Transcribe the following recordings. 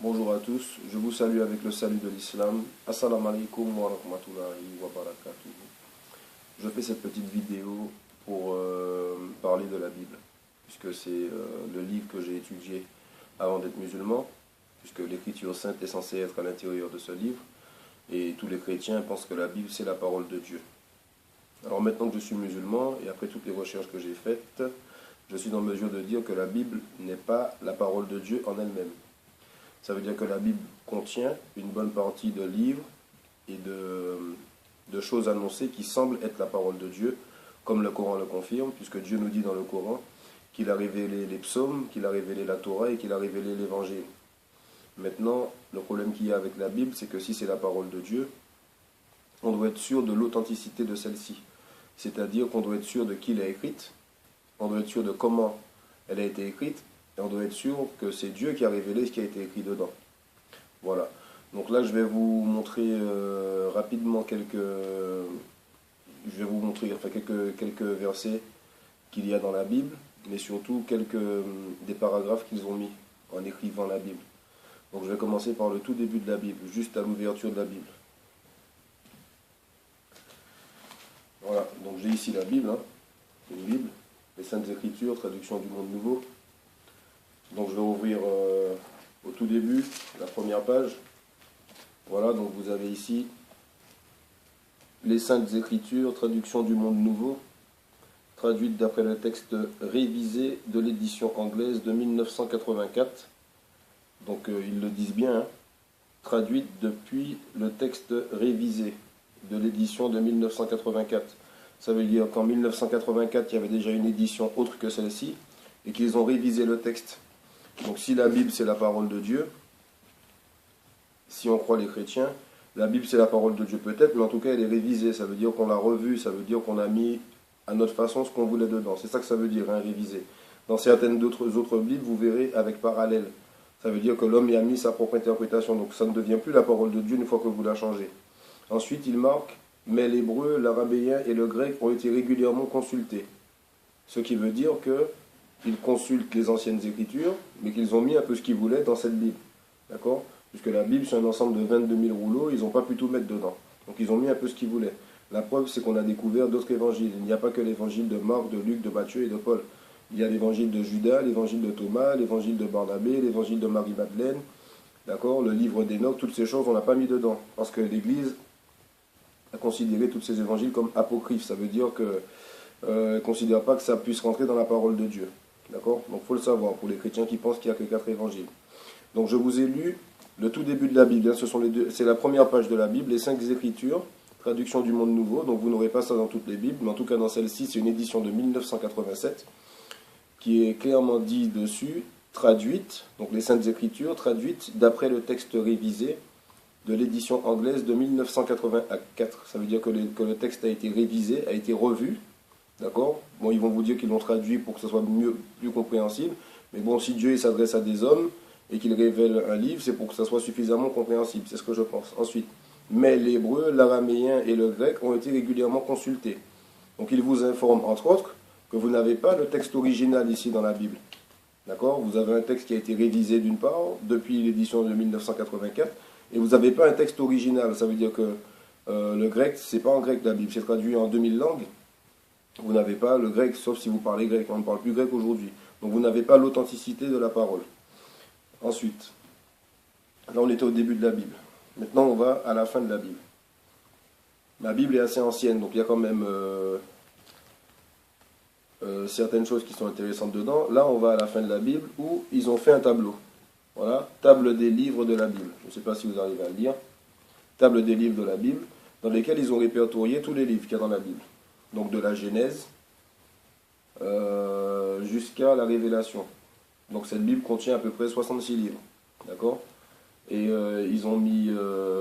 Bonjour à tous, je vous salue avec le salut de l'islam. Assalamu alaikum wa rahmatullahi wa barakatuh. Je fais cette petite vidéo pour parler de la Bible, puisque c'est le livre que j'ai étudié avant d'être musulman, puisque l'écriture sainte est censée être à l'intérieur de ce livre, et tous les chrétiens pensent que la Bible c'est la parole de Dieu. Alors maintenant que je suis musulman, et après toutes les recherches que j'ai faites, je suis en mesure de dire que la Bible n'est pas la parole de Dieu en elle-même. Ça veut dire que la Bible contient une bonne partie de livres et de choses annoncées qui semblent être la parole de Dieu, comme le Coran le confirme, puisque Dieu nous dit dans le Coran qu'il a révélé les psaumes, qu'il a révélé la Torah et qu'il a révélé l'Évangile. Maintenant, le problème qu'il y a avec la Bible, c'est que si c'est la parole de Dieu, on doit être sûr de l'authenticité de celle-ci. C'est-à-dire qu'on doit être sûr de qui l'a écrite, on doit être sûr de comment elle a été écrite, et on doit être sûr que c'est Dieu qui a révélé ce qui a été écrit dedans. Voilà. Donc là, je vais vous montrer rapidement quelques versets qu'il y a dans la Bible, mais surtout des paragraphes qu'ils ont mis en écrivant la Bible. Donc je vais commencer par le tout début de la Bible, juste à l'ouverture de la Bible. Voilà, donc j'ai ici la Bible, une Bible, les Saintes Écritures, traduction du Monde Nouveau. Donc je vais ouvrir au tout début, la première page. Voilà, donc vous avez ici les Saintes Écritures, traduction du Monde Nouveau, traduite d'après le texte révisé de l'édition anglaise de 1984. Donc ils le disent bien, traduite depuis le texte révisé de l'édition de 1984. Ça veut dire qu'en 1984, il y avait déjà une édition autre que celle-ci, et qu'ils ont révisé le texte. Donc si la Bible c'est la parole de Dieu, si on croit les chrétiens, la Bible c'est la parole de Dieu peut-être, mais en tout cas elle est révisée, ça veut dire qu'on l'a revue, ça veut dire qu'on a mis à notre façon ce qu'on voulait dedans. C'est ça que ça veut dire, réviser. Dans certaines autres Bibles, vous verrez avec parallèle. Ça veut dire que l'homme y a mis sa propre interprétation, donc ça ne devient plus la parole de Dieu une fois que vous la changez. Ensuite il marque, mais l'hébreu, l'arabéen et le grec ont été régulièrement consultés. Ce qui veut dire que ils consultent les anciennes écritures, mais qu'ils ont mis un peu ce qu'ils voulaient dans cette Bible. D'accord? Puisque la Bible, c'est un ensemble de 22 000 rouleaux, ils n'ont pas pu tout mettre dedans. Donc ils ont mis un peu ce qu'ils voulaient. La preuve, c'est qu'on a découvert d'autres évangiles. Il n'y a pas que l'évangile de Marc, de Luc, de Matthieu et de Paul. Il y a l'évangile de Judas, l'évangile de Thomas, l'évangile de Barnabé, l'évangile de Marie-Madeleine, d'accord? Le livre d'Enoch, toutes ces choses, on n'a pas mis dedans. Parce que l'Église a considéré tous ces évangiles comme apocryphes. Ça veut dire qu'elle ne considère pas que ça puisse rentrer dans la parole de Dieu. D'accord? Donc il faut le savoir pour les chrétiens qui pensent qu'il n'y a que 4 évangiles. Donc je vous ai lu le tout début de la Bible. C'est la première page de la Bible, les 5 Écritures, traduction du Monde Nouveau. Donc vous n'aurez pas ça dans toutes les Bibles, mais en tout cas dans celle-ci, c'est une édition de 1987 qui est clairement dit dessus, traduite, donc les Saintes Écritures, traduites d'après le texte révisé de l'édition anglaise de 1984. Ça veut dire que le texte a été révisé, a été revu. D'accord? Bon, ils vont vous dire qu'ils l'ont traduit pour que ce soit plus compréhensible. Mais bon, si Dieu s'adresse à des hommes et qu'il révèle un livre, c'est pour que ça soit suffisamment compréhensible. C'est ce que je pense. Ensuite, mais l'hébreu, l'araméen et le grec ont été régulièrement consultés. Donc, ils vous informent, entre autres, que vous n'avez pas le texte original ici dans la Bible. D'accord? Vous avez un texte qui a été révisé d'une part, depuis l'édition de 1984, et vous n'avez pas un texte original. Ça veut dire que le grec, c'est pas en grec la Bible, c'est traduit en 2000 langues. Vous n'avez pas le grec, sauf si vous parlez grec. On ne parle plus grec aujourd'hui. Donc vous n'avez pas l'authenticité de la parole. Ensuite, là on était au début de la Bible. Maintenant on va à la fin de la Bible. La Bible est assez ancienne, donc il y a quand même certaines choses qui sont intéressantes dedans. Là on va à la fin de la Bible où ils ont fait un tableau. Voilà, table des livres de la Bible. Je ne sais pas si vous arrivez à le lire. Table des livres de la Bible, dans lesquels ils ont répertorié tous les livres qu'il y a dans la Bible. Donc de la Genèse jusqu'à la Révélation. Donc cette Bible contient à peu près 66 livres. D'accord? Et ils ont mis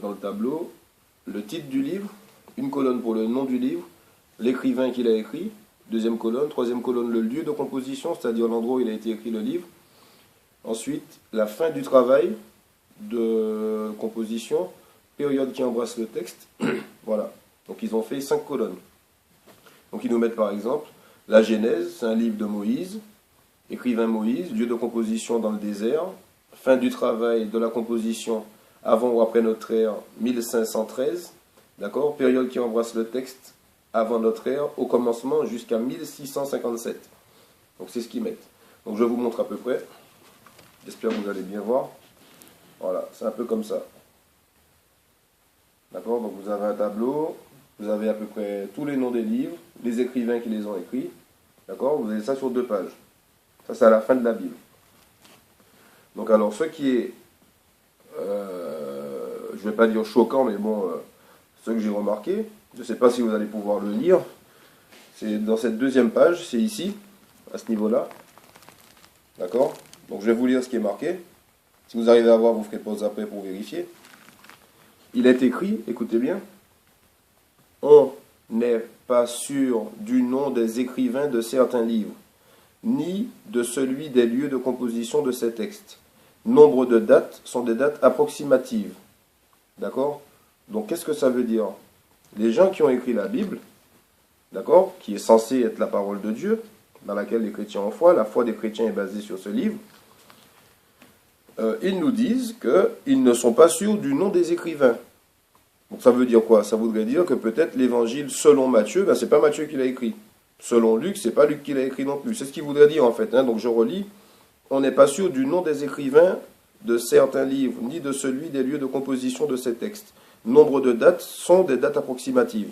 dans le tableau le titre du livre, une colonne pour le nom du livre, l'écrivain qui l'a écrit, deuxième colonne, troisième colonne, le lieu de composition, c'est-à-dire l'endroit où il a été écrit le livre. Ensuite, la fin du travail de composition, période qui embrasse le texte. Voilà. Donc ils ont fait 5 colonnes. Donc ils nous mettent par exemple la Genèse, c'est un livre de Moïse, écrivain Moïse, lieu de composition dans le désert, fin du travail de la composition avant ou après notre ère 1513, d'accord, période qui embrasse le texte avant notre ère, au commencement jusqu'à 1657. Donc c'est ce qu'ils mettent. Donc je vous montre à peu près. J'espère que vous allez bien voir. Voilà, c'est un peu comme ça. D'accord, donc vous avez un tableau, vous avez à peu près tous les noms des livres, les écrivains qui les ont écrits. D'accord, vous avez ça sur 2 pages. Ça c'est à la fin de la Bible. Donc alors ce qui est, je ne vais pas dire choquant, mais bon, ce que j'ai remarqué, je ne sais pas si vous allez pouvoir le lire, c'est dans cette 2e page, c'est ici, à ce niveau-là. D'accord? Donc je vais vous lire ce qui est marqué. Si vous arrivez à voir, vous ferez pause après pour vérifier. Il est écrit, écoutez bien, on n'est pas sûr du nom des écrivains de certains livres, ni de celui des lieux de composition de ces textes. Nombre de dates sont des dates approximatives. D'accord? Donc qu'est-ce que ça veut dire? Les gens qui ont écrit la Bible, d'accord, qui est censée être la parole de Dieu, dans laquelle les chrétiens ont foi, la foi des chrétiens est basée sur ce livre, ils nous disent qu'ils ne sont pas sûrs du nom des écrivains. Donc ça veut dire quoi? Ça voudrait dire que peut-être l'évangile selon Matthieu, ben, c'est pas Matthieu qui l'a écrit. Selon Luc, c'est pas Luc qui l'a écrit non plus. C'est ce qu'il voudrait dire en fait. Hein. Donc je relis. On n'est pas sûr du nom des écrivains de certains livres, ni de celui des lieux de composition de ces textes. Nombre de dates sont des dates approximatives.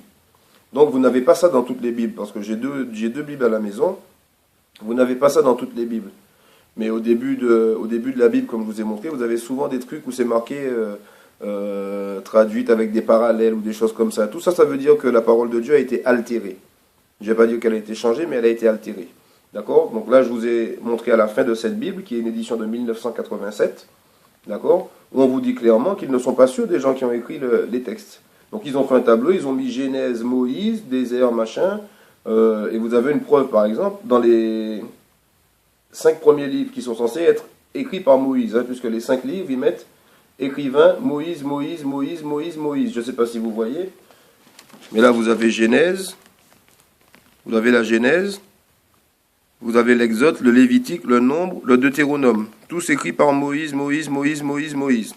Donc vous n'avez pas ça dans toutes les Bibles, parce que j'ai deux Bibles à la maison. Vous n'avez pas ça dans toutes les Bibles. Mais au début de la Bible, comme je vous ai montré, vous avez souvent des trucs où c'est marqué traduite avec des parallèles ou des choses comme ça. Tout ça, ça veut dire que la parole de Dieu a été altérée. Je ne vais pas dire qu'elle a été changée, mais elle a été altérée. D'accord? Donc là, je vous ai montré à la fin de cette Bible, qui est une édition de 1987, d'accord? Où on vous dit clairement qu'ils ne sont pas sûrs des gens qui ont écrit les textes. Donc ils ont fait un tableau, ils ont mis Genèse, Moïse, désert, machin, et vous avez une preuve, par exemple, dans les 5 premiers livres qui sont censés être écrits par Moïse, hein, puisque les 5 livres, ils mettent écrivain Moïse, Moïse, Moïse, Moïse, Moïse. Je ne sais pas si vous voyez, mais là vous avez Genèse, vous avez la Genèse, vous avez l'Exode, le Lévitique, le Nombre, le Deutéronome. Tous écrits par Moïse, Moïse, Moïse, Moïse, Moïse.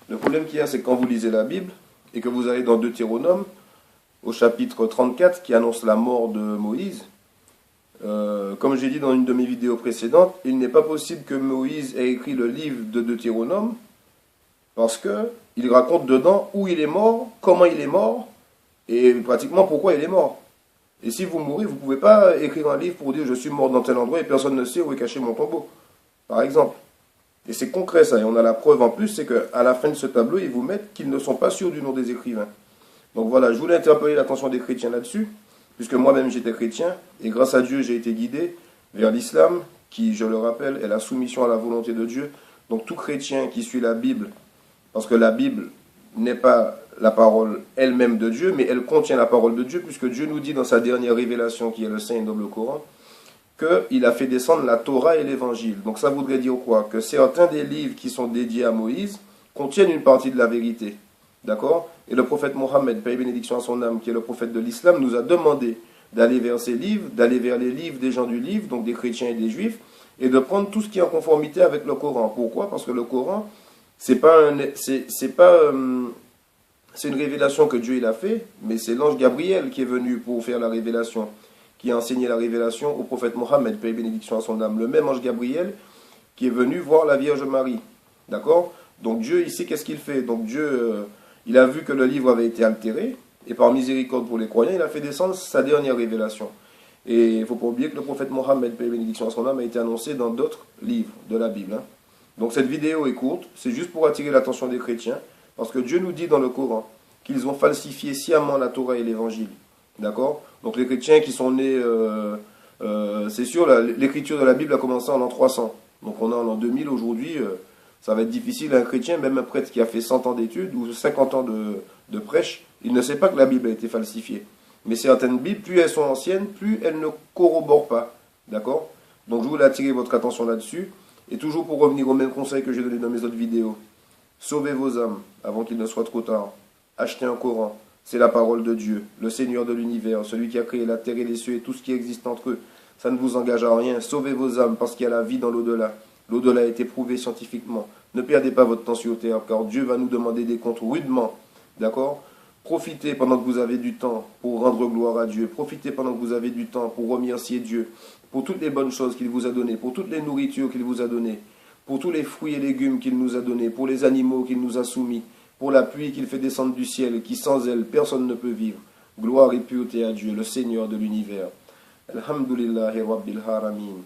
Le problème qu'il y a, c'est que quand vous lisez la Bible, et que vous allez dans Deutéronome, au chapitre 34, qui annonce la mort de Moïse, comme j'ai dit dans une de mes vidéos précédentes, il n'est pas possible que Moïse ait écrit le livre de Deutéronome, parce qu'il raconte dedans où il est mort, comment il est mort, et pratiquement pourquoi il est mort. Et si vous mourrez, vous ne pouvez pas écrire un livre pour dire je suis mort dans tel endroit et personne ne sait où est caché mon tombeau, par exemple. Et c'est concret ça, et on a la preuve en plus, c'est qu'à la fin de ce tableau, ils vous mettent qu'ils ne sont pas sûrs du nom des écrivains. Donc voilà, je voulais interpeller l'attention des chrétiens là-dessus, puisque moi-même j'étais chrétien, et grâce à Dieu j'ai été guidé vers l'islam, qui, je le rappelle, est la soumission à la volonté de Dieu. Donc tout chrétien qui suit la Bible, parce que la Bible n'est pas la parole elle-même de Dieu, mais elle contient la parole de Dieu, puisque Dieu nous dit dans sa dernière révélation, qui est le Saint et noble Coran, qu'il a fait descendre la Torah et l'Évangile. Donc ça voudrait dire quoi? Que certains des livres qui sont dédiés à Moïse contiennent une partie de la vérité. D'accord? Et le prophète Mohammed, paix et bénédiction à son âme, qui est le prophète de l'islam, nous a demandé d'aller vers ces livres, d'aller vers les livres des gens du livre, donc des chrétiens et des juifs, et de prendre tout ce qui est en conformité avec le Coran. Pourquoi? Parce que le Coran, c'est une révélation que Dieu il a fait, mais c'est l'ange Gabriel qui est venu pour faire la révélation, qui a enseigné la révélation au prophète Mohammed, paix et bénédiction à son âme. Le même ange Gabriel qui est venu voir la Vierge Marie. D'accord? Donc Dieu, ici, qu'est-ce qu'il fait? Donc Dieu, il a vu que le livre avait été altéré, et par miséricorde pour les croyants, il a fait descendre sa dernière révélation. Et il ne faut pas oublier que le prophète Mohammed, paix et bénédiction à son âme, a été annoncé dans d'autres livres de la Bible. Hein. Donc cette vidéo est courte, c'est juste pour attirer l'attention des chrétiens, parce que Dieu nous dit dans le Coran qu'ils ont falsifié sciemment la Torah et l'Évangile. D'accord? Donc les chrétiens qui sont nés, c'est sûr, l'écriture de la Bible a commencé en l'an 300. Donc on est en l'an 2000 aujourd'hui, ça va être difficile à un chrétien, même un prêtre qui a fait 100 ans d'études ou 50 ans de prêche, il ne sait pas que la Bible a été falsifiée. Mais certaines Bibles, plus elles sont anciennes, plus elles ne corroborent pas. D'accord? Donc je voulais attirer votre attention là-dessus. Et toujours pour revenir au même conseil que j'ai donné dans mes autres vidéos. Sauvez vos âmes avant qu'il ne soit trop tard. Achetez un Coran. C'est la parole de Dieu, le Seigneur de l'univers, celui qui a créé la terre et les cieux et tout ce qui existe entre eux. Ça ne vous engage à rien. Sauvez vos âmes parce qu'il y a la vie dans l'au-delà. L'au-delà a été prouvé scientifiquement. Ne perdez pas votre temps sur terre, car Dieu va nous demander des comptes rudement. D'accord? Profitez pendant que vous avez du temps pour rendre gloire à Dieu. Profitez pendant que vous avez du temps pour remercier Dieu pour toutes les bonnes choses qu'il vous a données, pour toutes les nourritures qu'il vous a données, pour tous les fruits et légumes qu'il nous a donnés, pour les animaux qu'il nous a soumis, pour la pluie qu'il fait descendre du ciel, qui sans elle, personne ne peut vivre. Gloire et pureté à Dieu, le Seigneur de l'univers. Alhamdulillahi Rabbil Haramin.